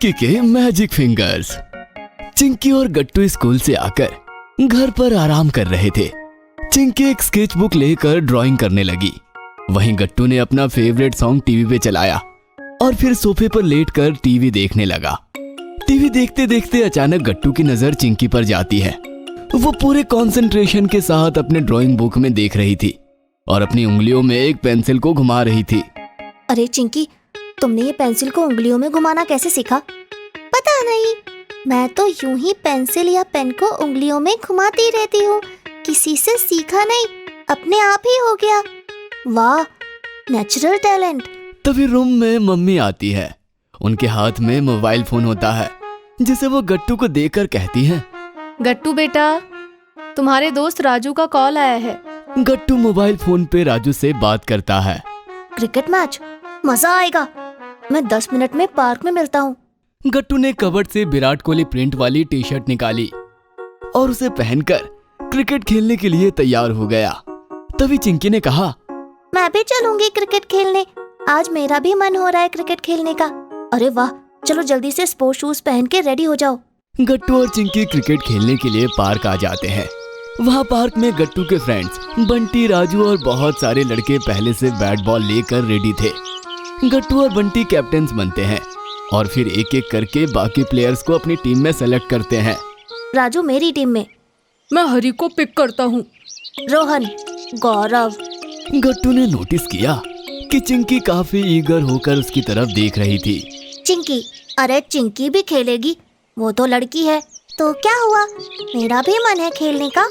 चिंकी के magic fingers. Chinki और गट्टू school से आकर घर पर आराम कर रहे थे। चिंकी एक स्केच बुक लेकर ड्राइंग करने लगी। वहीं गट्टू ने अपना फेवरेट सॉन्ग टीवी पे चलाया और फिर सोफे पर लेटकर टीवी देखने लगा। टीवी देखते देखते अचानक गट्टू की नजर चिंकी पर जाती है। वो पूरे कंसंट्रेशन के साथ अपने ड्राइंग बुक में देख रही थी और अपनी उंगलियों में एक पेंसिल को घुमा रही थी। अरे चिंकी, तुमने ये पेंसिल को उंगलियों में घुमाना कैसे सीखा? पता नहीं, मैं तो यूं ही पेंसिल या पेन को उंगलियों में घुमाती रहती हूँ। किसी से सीखा नहीं, अपने आप ही हो गया। वाह, नेचुरल टैलेंट। तभी रूम में मम्मी आती है। उनके हाथ में मोबाइल फोन होता है जिसे वो गट्टू को देकर कहती हैं, गट्टू बेटा, तुम्हारे दोस्त राजू का कॉल आया है। गट्टू मोबाइल फोन पे राजू से बात करता है। क्रिकेट मैच, मजा आएगा। मैं 10 मिनट में पार्क में मिलता हूँ। गट्टू ने कबर्ड से विराट कोहली प्रिंट वाली टी शर्ट निकाली और उसे पहनकर क्रिकेट खेलने के लिए तैयार हो गया। तभी चिंकी ने कहा, मैं भी चलूंगी क्रिकेट खेलने। आज मेरा भी मन हो रहा है क्रिकेट खेलने का। अरे वाह, चलो जल्दी से स्पोर्ट्स शूज पहन के रेडी हो जाओ। गट्टू और चिंकी क्रिकेट खेलने के लिए पार्क आ जाते हैं। वहाँ पार्क में गट्टू के फ्रेंड्स बंटी, राजू और बहुत सारे लड़के पहले से बैट बॉल लेकर रेडी थे। गट्टू और बंटी कैप्टन्स बनते हैं और फिर एक एक करके बाकी प्लेयर्स को अपनी टीम में सेलेक्ट करते हैं। राजू मेरी टीम में। मैं हरी को पिक करता हूँ। रोहन, गौरव। गट्टू ने नोटिस किया कि चिंकी काफी ईगर होकर उसकी तरफ देख रही थी। चिंकी, अरे चिंकी भी खेलेगी, वो तो लड़की है। तो क्या हुआ, मेरा भी मन है खेलने का।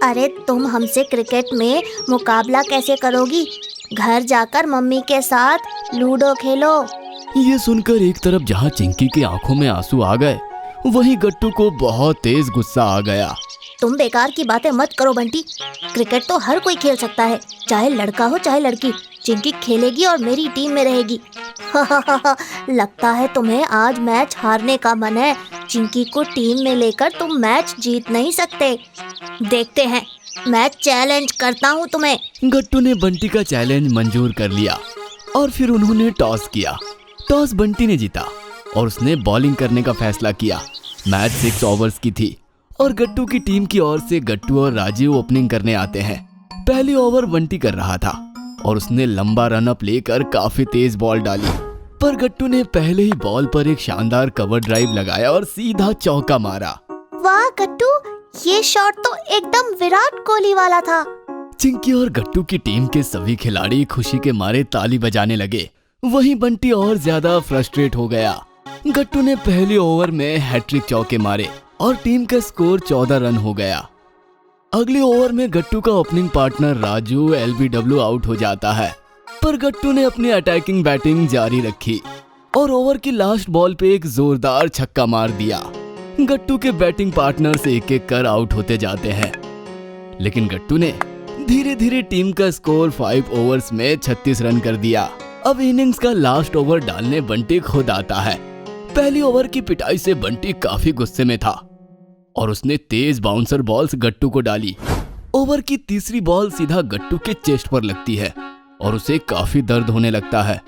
अरे तुम हमसे क्रिकेट में मुकाबला कैसे करोगी? घर जाकर मम्मी के साथ लूडो खेलो। ये सुनकर एक तरफ जहाँ चिंकी की आंखों में आंसू आ गए, वहीं गट्टू को बहुत तेज गुस्सा आ गया। तुम बेकार की बातें मत करो बंटी। क्रिकेट तो हर कोई खेल सकता है, चाहे लड़का हो चाहे लड़की। चिंकी खेलेगी और मेरी टीम में रहेगी। लगता है तुम्हें आज मैच हारने का मन है। चिंकी को टीम में लेकर तुम मैच जीत नहीं सकते। देखते हैं, मैं चैलेंज करता हूँ तुम्हें। गट्टू ने बंटी का चैलेंज मंजूर कर लिया और फिर उन्होंने टॉस किया। टॉस बंटी ने जीता और उसने बॉलिंग करने का फैसला किया। मैच 6 ओवर्स की थी और गट्टू की टीम की ओर से गट्टू और राजीव ओपनिंग करने आते हैं। पहली ओवर बंटी कर रहा था और उसने लंबा रन अप लेकर काफी तेज बॉल डाली, पर गट्टू ने पहले ही बॉल पर एक शानदार कवर ड्राइव लगाया और सीधा चौका मारा। वाह गट्टू, ये शॉट तो एकदम विराट कोहली वाला था। चिंकी और गट्टू की टीम के सभी खिलाड़ी खुशी के मारे ताली बजाने लगे। वहीं बंटी और ज्यादा फ्रस्ट्रेट हो गया। गट्टू ने पहले ओवर में हैट्रिक चौके मारे और टीम का स्कोर 14 रन हो गया। अगले ओवर में गट्टू का opening partner Raju LBW out हो जाता है, पर गट्टू ने अपनी अटैकिंग बैटिंग जारी रखी और ओवर की लास्ट बॉल पे एक जोरदार छक्का मार दिया। गट्टू के बैटिंग पार्टनर्स एक एक कर आउट होते जाते हैं, लेकिन गट्टू ने धीरे धीरे टीम का स्कोर 5 ओवर्स में 36 रन कर दिया। अब इनिंग्स का लास्ट ओवर डालने बंटी खुद आता है। पहली ओवर की पिटाई से बंटी काफी गुस्से में था और उसने तेज बाउंसर बॉल्स गट्टू को डाली। ओवर की तीसरी बॉल सीधा गट्टू के चेस्ट पर लगती है और उसे काफी दर्द होने लगता है।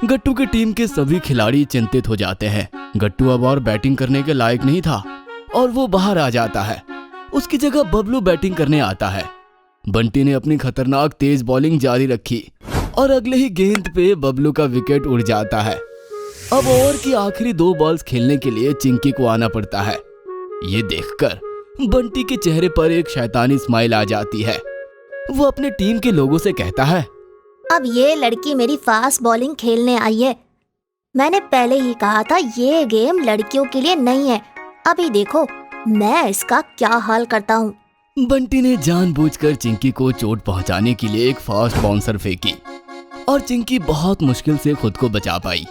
गट्टू की टीम के सभी खिलाड़ी चिंतित हो जाते हैं। गट्टू अब और बैटिंग करने के लायक नहीं था और वो बाहर आ जाता है। उसकी जगह बबलू बैटिंग करने आता है। बंटी ने अपनी खतरनाक तेज बॉलिंग जारी रखी और अगले ही गेंद पे बबलू का विकेट उड़ जाता है। अब ओवर की आखिरी 2 बॉल्स खेलने के लिए चिंकी को आना पड़ता है। ये देखकर बंटी के चेहरे पर एक शैतानी स्माइल आ जाती है। वो अपने टीम के लोगों से कहता है, अब ये लड़की मेरी फास्ट बॉलिंग खेलने आई है। मैंने पहले ही कहा था ये गेम लड़कियों के लिए नहीं है। अभी देखो मैं इसका क्या हाल करता हूँ। बंटी ने जानबूझकर चिंकी को चोट पहुंचाने के लिए एक फास्ट बाउंसर फेंकी और चिंकी बहुत मुश्किल से खुद को बचा पाई।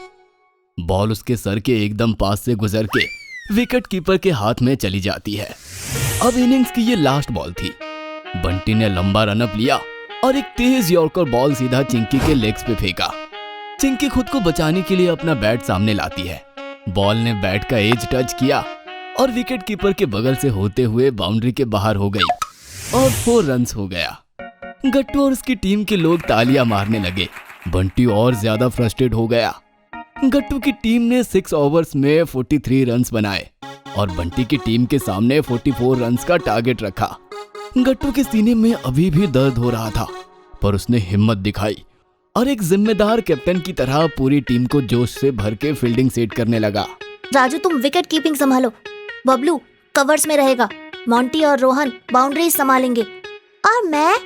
बॉल उसके सर के एकदम पास से गुजर के विकेट कीपर के हाथ में चली जाती है। अब इनिंग्स की ये लास्ट बॉल थी। बंटी ने लंबा रनअप लिया और एक तेज यॉर्कर बॉल सीधा चिंकी के लेग्स पे फेंका। चिंकी खुद को बचाने के लिए अपना बैट सामने लाती है। बॉल ने बैट का एज टच किया और विकेट कीपर के बगल से होते हुए बाउंड्री के बाहर हो गई और 4 रन्स हो गया। गट्टू और उसकी टीम के लोग तालियां मारने लगे। बंटी और ज्यादा फ्रस्ट्रेट हो गया। गट्टू की टीम ने 6 ओवर्स में 43 रन्स बनाए और बंटी की टीम के सामने 44 रन्स का टारगेट रखा। गट्टू के सीने में अभी भी दर्द हो रहा था, पर उसने हिम्मत दिखाई और एक जिम्मेदार कैप्टन की तरह पूरी टीम को जोश से भर के फील्डिंग सेट करने लगा। राजू तुम विकेट कीपिंग संभालो, बबलू कवर्स में रहेगा, मोंटी और रोहन बाउंड्रीज संभालेंगे और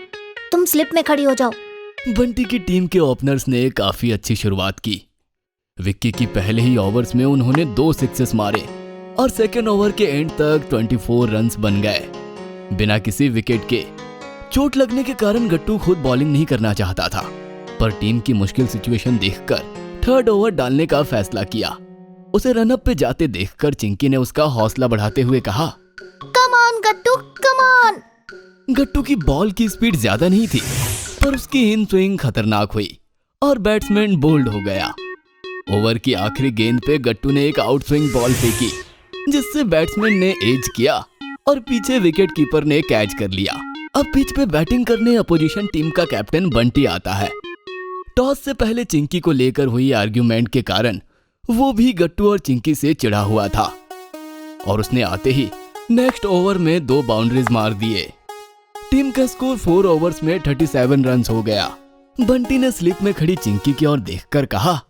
तुम स्लिप में खड़ी हो जाओ। बंटी की टीम के ओपनर्स ने काफी अच्छी शुरुआत की। विक्की की पहले ही ओवर्स में उन्होंने 2 सिक्सेस मारे और सेकेंड ओवर के एंड तक 24 रन्स बन गए बिना किसी विकेट के। चोट लगने के कारण गट्टू खुद बॉलिंग नहीं करना चाहता था, पर टीम की मुश्किल सिचुएशन देखकर थर्ड ओवर डालने का फैसला किया। उसे रनअप पे जाते देखकर चिंकी ने उसका हौसला बढ़ाते हुए कहा, come on Gattu, come on. गट्टू की बॉल की स्पीड ज्यादा नहीं थी, पर उसकी इन स्विंग खतरनाक हुई और बैट्समैन बोल्ड हो गया। ओवर की आखिरी गेंद पे गट्टू ने एक आउट स्विंग बॉल फेंकी, जिससे बैट्समैन ने एज किया और पीछे विकेट कीपर ने कैच कर लिया। अब पिच पे बैटिंग करने अपोजिशन टीम का कैप्टन बंटी आता है। टॉस से पहले चिंकी को लेकर हुई आर्ग्यूमेंट के कारण वो भी गट्टू और चिंकी से चिढ़ा हुआ था और उसने आते ही नेक्स्ट ओवर में 2 बाउंड्रीज मार दिए। टीम का स्कोर 4 ओवर्स में 37 रन्स हो गया। बंटी ने स्लिप में खड़ी चिंकी की ओर देखकर कहा,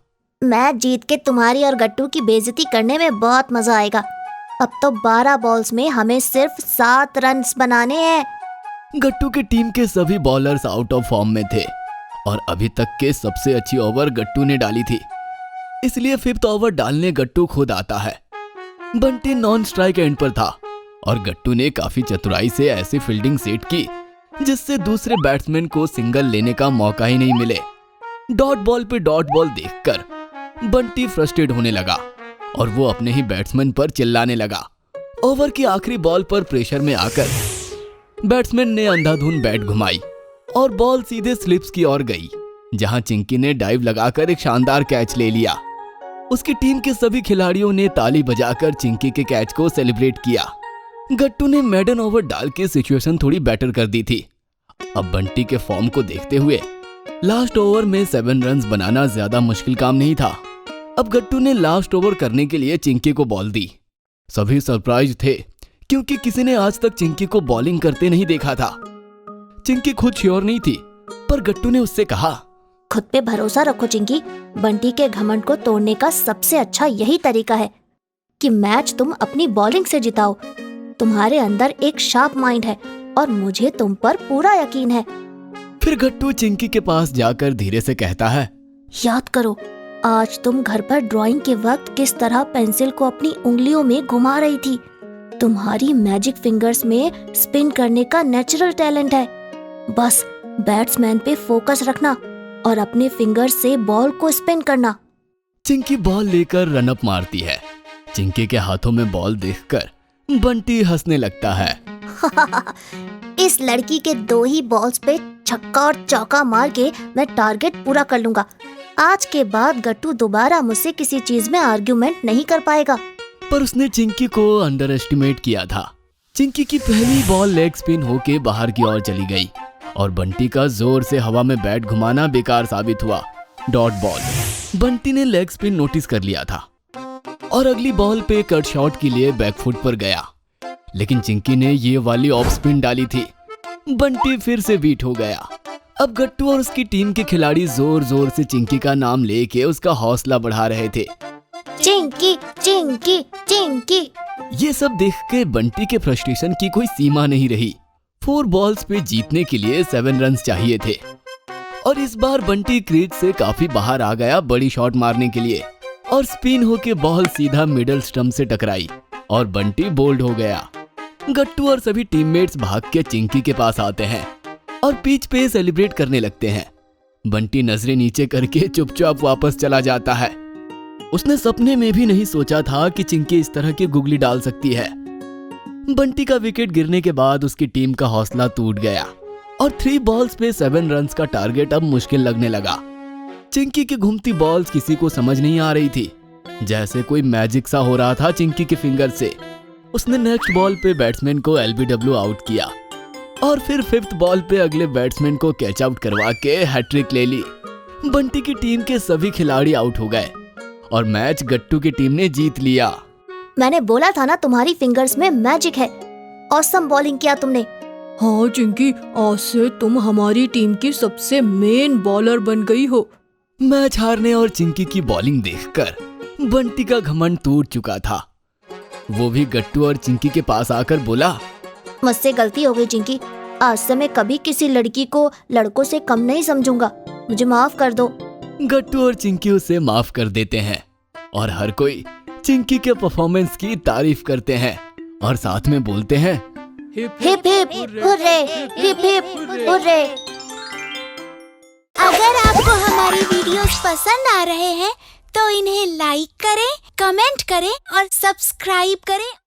मैच जीत के तुम्हारी और गट्टू की बेइज्जती करने में बहुत मजा आएगा। अब तो 12 बॉल्स में हमें सिर्फ 7 रन्स बनाने हैं। गट्टू की टीम के सभी बॉलर्स आउट ऑफ फॉर्म में थे और अभी तक के सबसे अच्छी ओवर गट्टू ने डाली थी, इसलिए 5th ओवर डालने गट्टू खुद आता है। बंटी नॉन स्ट्राइक एंड पर था और गट्टू ने काफी चतुराई से ऐसी फील्डिंग सेट की जिससे दूसरे बैट्समैन को सिंगल लेने का मौका ही नहीं मिले। डॉट बॉल पे डॉट बॉल देखकर बंटी फ्रस्ट्रेट होने लगा और वो अपने ही बैट्समैन पर चिल्लाने लगा। ओवर की आखिरी बॉल पर प्रेशर में आकर बैट्समैन ने अंधाधुंध बैट घुमाई और बॉल सीधे स्लिप्स की ओर गई, जहां चिंकी ने डाइव लगाकर एक शानदार कैच ले लिया। उसकी टीम के सभी खिलाड़ियों ने ताली बजाकर चिंकी के कैच को सेलिब्रेट किया। गट्टू ने मेडन ओवर डाल के सिचुएशन थोड़ी बेटर कर दी थी। अब बंटी के फॉर्म को देखते हुए लास्ट ओवर में 7 रन्स बनाना ज्यादा मुश्किल काम नहीं था। अब गट्टू ने लास्ट ओवर करने के लिए चिंकी को बॉल दी। सभी सरप्राइज थे क्योंकि किसी ने आज तक चिंकी को बॉलिंग करते नहीं देखा था। चिंकी खुद श्योर नहीं थी, पर गट्टू ने उससे कहा, खुद पे भरोसा रखो चिंकी, बंटी के घमंड को तोड़ने का सबसे अच्छा यही तरीका है कि मैच तुम अपनी बॉलिंग से जिताओ। तुम्हारे अंदर एक शार्प माइंड है और मुझे तुम पर पूरा यकीन है। फिर गट्टू चिंकी के पास जाकर धीरे से कहता है, याद करो आज तुम घर पर ड्राइंग के वक्त किस तरह पेंसिल को अपनी उंगलियों में घुमा रही थी। तुम्हारी मैजिक फिंगर्स में स्पिन करने का नेचुरल टैलेंट है। बस बैट्समैन पे फोकस रखना और अपने फिंगर्स से बॉल को स्पिन करना। चिंकी बॉल लेकर रनअप मारती है। चिंकी के हाथों में बॉल देखकर बंटी हंसने लगता है। इस लड़की के 2 ही बॉल्स पे छक्का और चौका मार के मैं टारगेट पूरा कर लूंगा। आज के बाद गट्टू दोबारा मुझसे किसी चीज में आर्ग्यूमेंट नहीं कर पाएगा। पर उसने चिंकी को अंडर एस्टिमेट किया था। चिंकी की पहली बॉल लेग स्पिन होके बाहर की ओर चली गई और बंटी का जोर से हवा में बैट घुमाना बेकार साबित हुआ। Dot ball. बंटी ने लेग स्पिन नोटिस कर लिया था और अगली बॉल पे कट शॉट के लिए बैकफुट पर गया, लेकिन चिंकी ने ये वाली ऑफ स्पिन डाली थी। बंटी फिर से बीट हो गया। अब गट्टू और उसकी टीम के खिलाड़ी जोर जोर से चिंकी का नाम लेके उसका हौसला बढ़ा रहे थे। चिंकी चिंकी चिंकी। ये सब देख के बंटी के फ्रस्ट्रेशन की कोई सीमा नहीं रही। 4 बॉल्स पे जीतने के लिए 7 रन्स चाहिए थे और इस बार बंटी क्रीज से काफी बाहर आ गया बड़ी शॉट मारने के लिए और स्पिन होके बॉल सीधा मिडल स्टंप से टकराई और बंटी बोल्ड हो गया। गट्टू और सभी टीममेट्स भाग के चिंकी के पास आते हैं और पिच पे सेलिब्रेट करने लगते हैं। बंटी नजरें नीचे करके चुपचाप वापस चला जाता है। उसने सपने में भी नहीं सोचा था कि चिंकी इस तरह की गुगली डाल सकती है। बंटी का विकेट गिरने के बाद उसकी टीम का हौसला टूट गया और 3 बॉल्स पे 7 रन्स का टारगेट अब मुश्किल लगने लगा। चिंकी की घूमती बॉल्स किसी को समझ नहीं आ रही थी, जैसे कोई मैजिक सा हो रहा था चिंकी के फिंगर से। उसने नेक्स्ट बॉल पे बैट्समैन को LBW आउट किया और फिर 5th बॉल पे अगले बैट्समैन को कैच आउट करवा के हैट्रिक ले ली। बंटी की टीम के सभी खिलाड़ी आउट हो गए और मैच गट्टू की टीम ने जीत लिया। मैंने बोला था ना तुम्हारी फिंगर्स में मैजिक है। ऑसम बॉलिंग किया तुमने। हाँ चिंकी, आज से तुम हमारी टीम की सबसे मेन बॉलर बन गई हो। मैच हारने और चिंकी की बॉलिंग देखकर बंटी का घमंड टूट चुका था। वो भी गट्टू और चिंकी के पास आकर बोला, मुझसे गलती हो गई चिंकी। आज से मैं कभी किसी लड़की को लड़कों से कम नहीं समझूंगा। मुझे माफ कर दो। गट्टू और चिंकी उसे माफ कर देते हैं और हर कोई चिंकी के परफॉर्मेंस की तारीफ करते हैं और साथ में बोलते हैं, hip hip hurray, hip hip hurray. अगर आपको हमारी वीडियोस पसंद आ रहे हैं तो इन्हें लाइक करें, कमेंट करें और सब्सक्राइब करें